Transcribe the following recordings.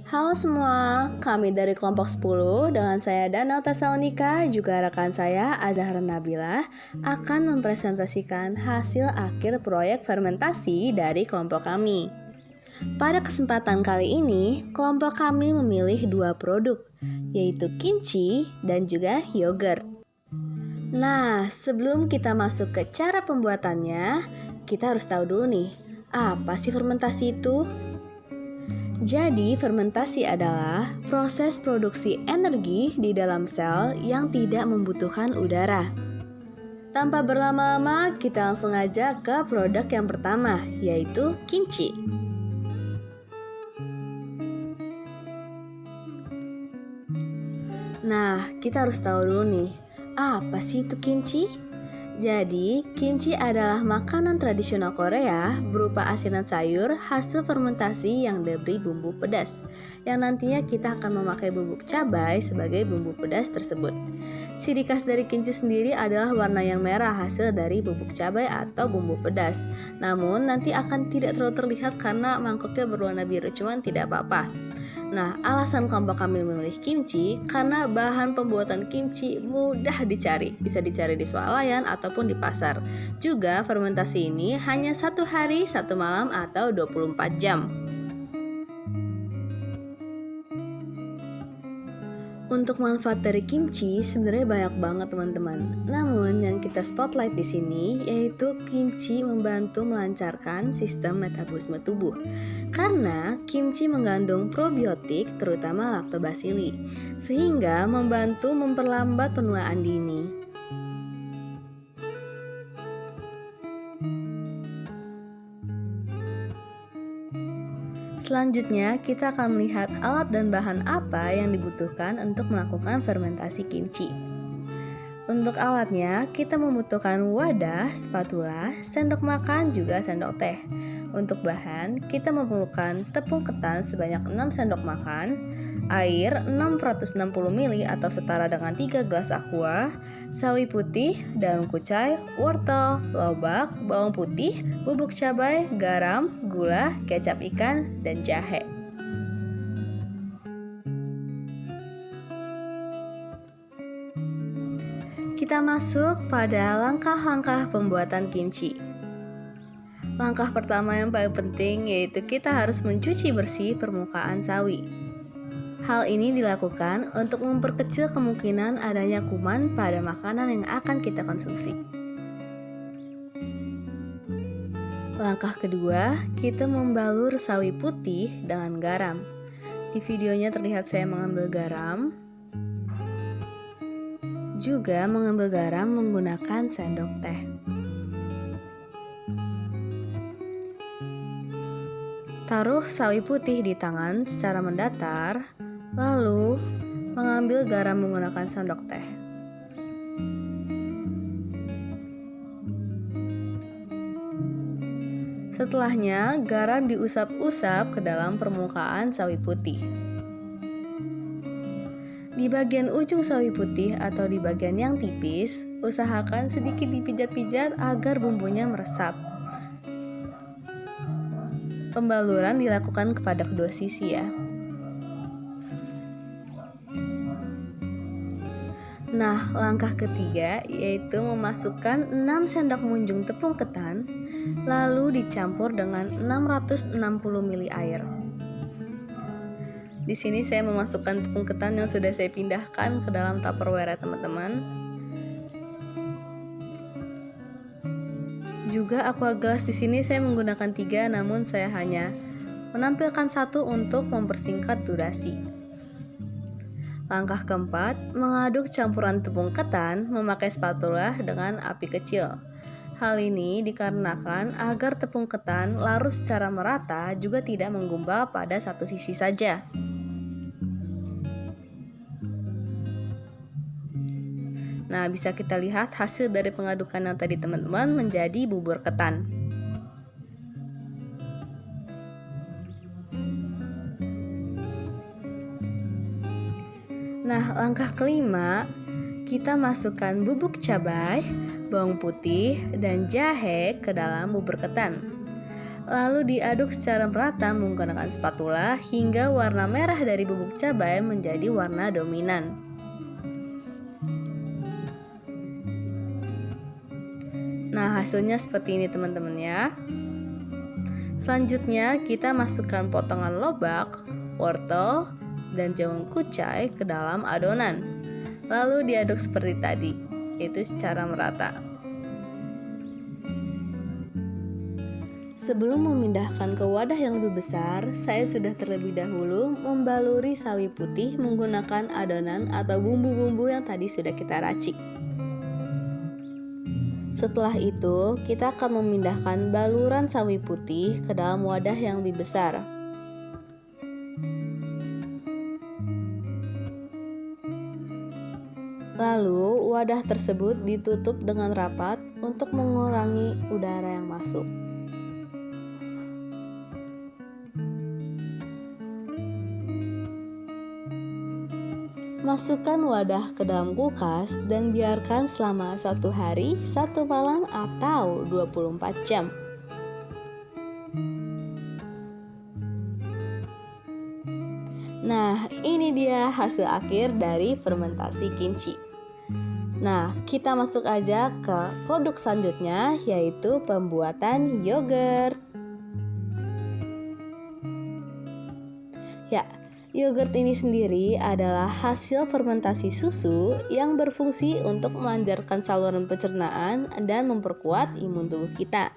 Halo semua, kami dari kelompok 10 dengan saya Danal Tasaunika, juga rekan saya Azahra Nabila akan mempresentasikan hasil akhir proyek fermentasi dari kelompok kami. Pada kesempatan kali ini, kelompok kami memilih dua produk, yaitu kimchi dan juga yogurt. Nah, sebelum kita masuk ke cara pembuatannya, kita harus tahu dulu nih, apa sih fermentasi itu? Jadi, fermentasi adalah proses produksi energi di dalam sel yang tidak membutuhkan udara. Tanpa berlama-lama, kita langsung aja ke produk yang pertama, yaitu kimchi. Nah, kita harus tahu dulu nih, apa sih itu kimchi? Jadi, kimchi adalah makanan tradisional Korea berupa asinan sayur hasil fermentasi yang diberi bumbu pedas, yang nantinya kita akan memakai bubuk cabai sebagai bumbu pedas tersebut. Ciri khas dari kimchi sendiri adalah warna yang merah hasil dari bubuk cabai atau bumbu pedas. Namun, nanti akan tidak terlalu terlihat karena mangkoknya berwarna biru, cuman tidak apa-apa. Nah, alasan kelompok kami memilih kimchi karena bahan pembuatan kimchi mudah dicari, bisa dicari di swalayan ataupun di pasar. Juga fermentasi ini hanya 1 hari 1 malam atau 24 jam. Untuk manfaat dari kimchi sebenarnya banyak banget teman-teman. Namun yang kita spotlight di sini yaitu kimchi membantu melancarkan sistem metabolisme tubuh. Karena kimchi mengandung probiotik terutama lactobacilli, sehingga membantu memperlambat penuaan dini. Selanjutnya, kita akan melihat alat dan bahan apa yang dibutuhkan untuk melakukan fermentasi kimchi. Untuk alatnya, kita membutuhkan wadah, spatula, sendok makan, juga sendok teh. Untuk bahan, kita memerlukan tepung ketan sebanyak 6 sendok makan, air 660 ml atau setara dengan 3 gelas aqua, sawi putih, daun kucai, wortel, lobak, bawang putih, bubuk cabai, garam, gula, kecap ikan, dan jahe. Kita masuk pada langkah-langkah pembuatan kimchi. Langkah pertama yang paling penting yaitu kita harus mencuci bersih permukaan sawi. Hal ini dilakukan untuk memperkecil kemungkinan adanya kuman pada makanan yang akan kita konsumsi. Langkah kedua, kita membalur sawi putih dengan garam. Di videonya terlihat saya mengambil garam, juga mengambil garam menggunakan sendok teh. Taruh sawi putih di tangan secara mendatar, lalu mengambil garam menggunakan sendok teh. Setelahnya, garam diusap-usap ke dalam permukaan sawi putih. Di bagian ujung sawi putih atau di bagian yang tipis, usahakan sedikit dipijat-pijat agar bumbunya meresap. Pembaluran dilakukan kepada kedua sisi ya. Nah, langkah ketiga yaitu memasukkan 6 sendok munjung tepung ketan, lalu dicampur dengan 660 ml air. Di sini saya memasukkan tepung ketan yang sudah saya pindahkan ke dalam tupperware ya teman-teman. Juga aqua gelas di sini saya menggunakan 3, namun saya hanya menampilkan 1 untuk mempersingkat durasi. Langkah keempat, mengaduk campuran tepung ketan memakai spatula dengan api kecil. Hal ini dikarenakan agar tepung ketan larut secara merata juga tidak menggumpal pada satu sisi saja. Nah, bisa kita lihat hasil dari pengadukan yang tadi teman-teman menjadi bubur ketan. Nah, langkah kelima, kita masukkan bubuk cabai, bawang putih, dan jahe ke dalam bubur ketan. Lalu diaduk secara merata menggunakan spatula hingga warna merah dari bubuk cabai menjadi warna dominan. Nah, hasilnya seperti ini teman-teman ya. Selanjutnya kita masukkan potongan lobak, wortel, dan jagung kucai ke dalam adonan. Lalu diaduk seperti tadi, yaitu secara merata. Sebelum memindahkan ke wadah yang lebih besar, saya sudah terlebih dahulu membaluri sawi putih menggunakan adonan atau bumbu-bumbu yang tadi sudah kita racik. Setelah itu, kita akan memindahkan baluran sawi putih ke dalam wadah yang lebih besar. Lalu, wadah tersebut ditutup dengan rapat untuk mengurangi udara yang masuk. Masukkan wadah ke dalam kulkas dan biarkan selama 1 hari, 1 malam atau 24 jam. Nah, ini dia hasil akhir dari fermentasi kimchi. Nah, kita masuk aja ke produk selanjutnya, yaitu pembuatan yogurt. Ya, yogurt ini sendiri adalah hasil fermentasi susu yang berfungsi untuk melancarkan saluran pencernaan dan memperkuat imun tubuh kita.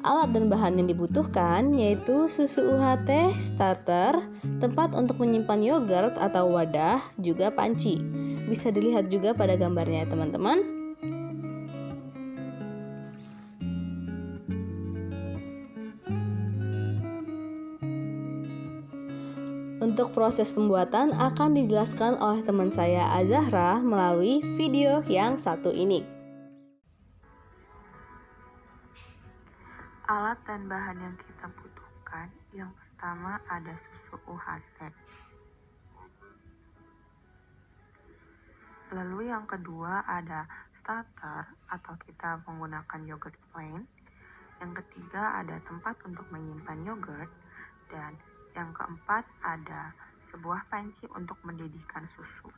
Alat dan bahan yang dibutuhkan yaitu susu UHT starter, tempat untuk menyimpan yogurt atau wadah, juga panci. Bisa dilihat juga pada gambarnya ya teman-teman. Untuk proses pembuatan akan dijelaskan oleh teman saya Azahra melalui video yang satu ini. Alat dan bahan yang kita butuhkan, yang pertama ada susu UHT. Lalu yang kedua ada starter atau kita menggunakan yogurt plain. Yang ketiga ada tempat untuk menyimpan yogurt. Dan yang keempat ada sebuah panci untuk mendidihkan susu.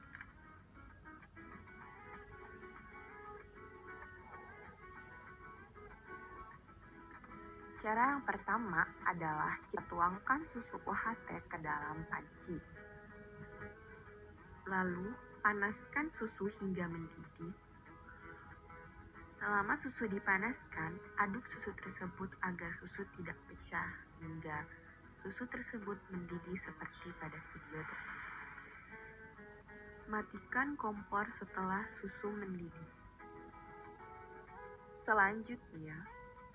Cara yang pertama adalah kita tuangkan susu UHT ke dalam panci. Lalu, panaskan susu hingga mendidih. Selama susu dipanaskan, aduk susu tersebut agar susu tidak pecah hingga susu tersebut mendidih seperti pada video tersebut. Matikan kompor setelah susu mendidih. Selanjutnya,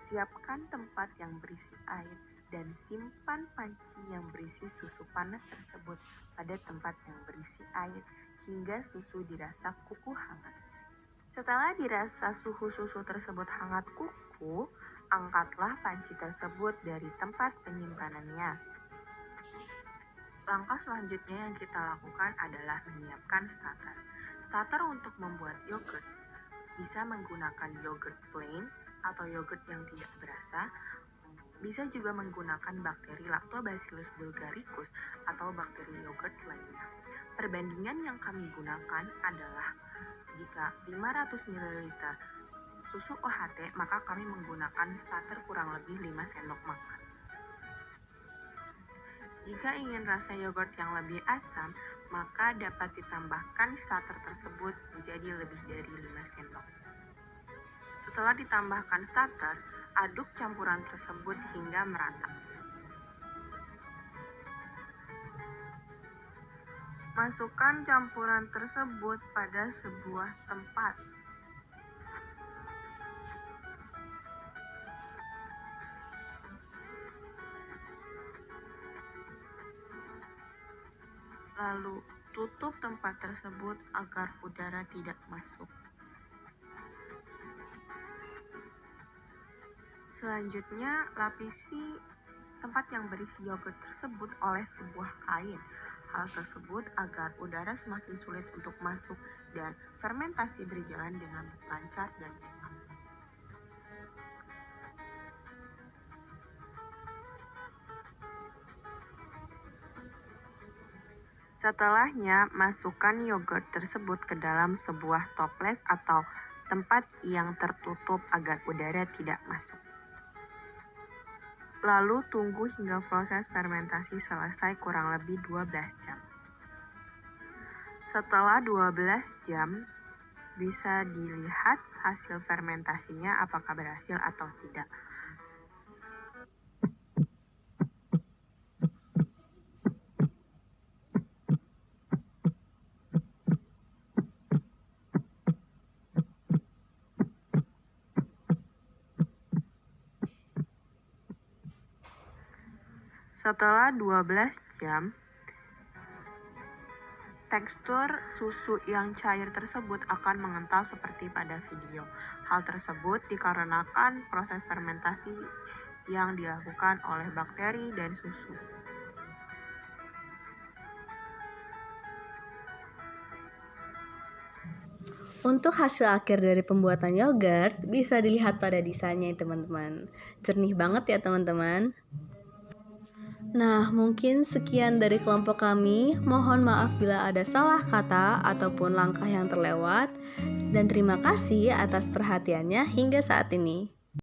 siapkan tempat yang berisi air dan simpan panci yang berisi susu panas tersebut pada tempat yang berisi air hingga susu dirasa kuku hangat. Setelah dirasa suhu susu tersebut hangat kuku, angkatlah panci tersebut dari tempat penyimpanannya. Langkah selanjutnya yang kita lakukan adalah menyiapkan starter. Starter untuk membuat yogurt bisa menggunakan yogurt plain atau yogurt yang tidak berasa, bisa juga menggunakan bakteri Lactobacillus bulgaricus atau bakteri yogurt lainnya. Perbandingan yang kami gunakan adalah jika 500 ml susu UHT, maka kami menggunakan starter kurang lebih 5 sendok makan. Jika ingin rasa yogurt yang lebih asam, maka dapat ditambahkan starter tersebut menjadi lebih dari 5 sendok. Setelah ditambahkan starter, aduk campuran tersebut hingga merata. Masukkan campuran tersebut pada sebuah tempat. Lalu, tutup tempat tersebut agar udara tidak masuk. Selanjutnya, lapisi tempat yang berisi yogurt tersebut oleh sebuah kain. Hal tersebut agar udara semakin sulit untuk masuk dan fermentasi berjalan dengan lancar dan cepat. Setelahnya, masukkan yogurt tersebut ke dalam sebuah toples atau tempat yang tertutup agar udara tidak masuk. Lalu tunggu hingga proses fermentasi selesai kurang lebih 12 jam. Setelah 12 jam, bisa dilihat hasil fermentasinya apakah berhasil atau tidak. Setelah 12 jam, tekstur susu yang cair tersebut akan mengental seperti pada video. Hal tersebut dikarenakan proses fermentasi yang dilakukan oleh bakteri dan susu. Untuk hasil akhir dari pembuatan yogurt bisa dilihat pada desainnya teman-teman. Jernih banget ya teman-teman. Nah, mungkin sekian dari kelompok kami. Mohon maaf bila ada salah kata ataupun langkah yang terlewat. Dan terima kasih atas perhatiannya hingga saat ini.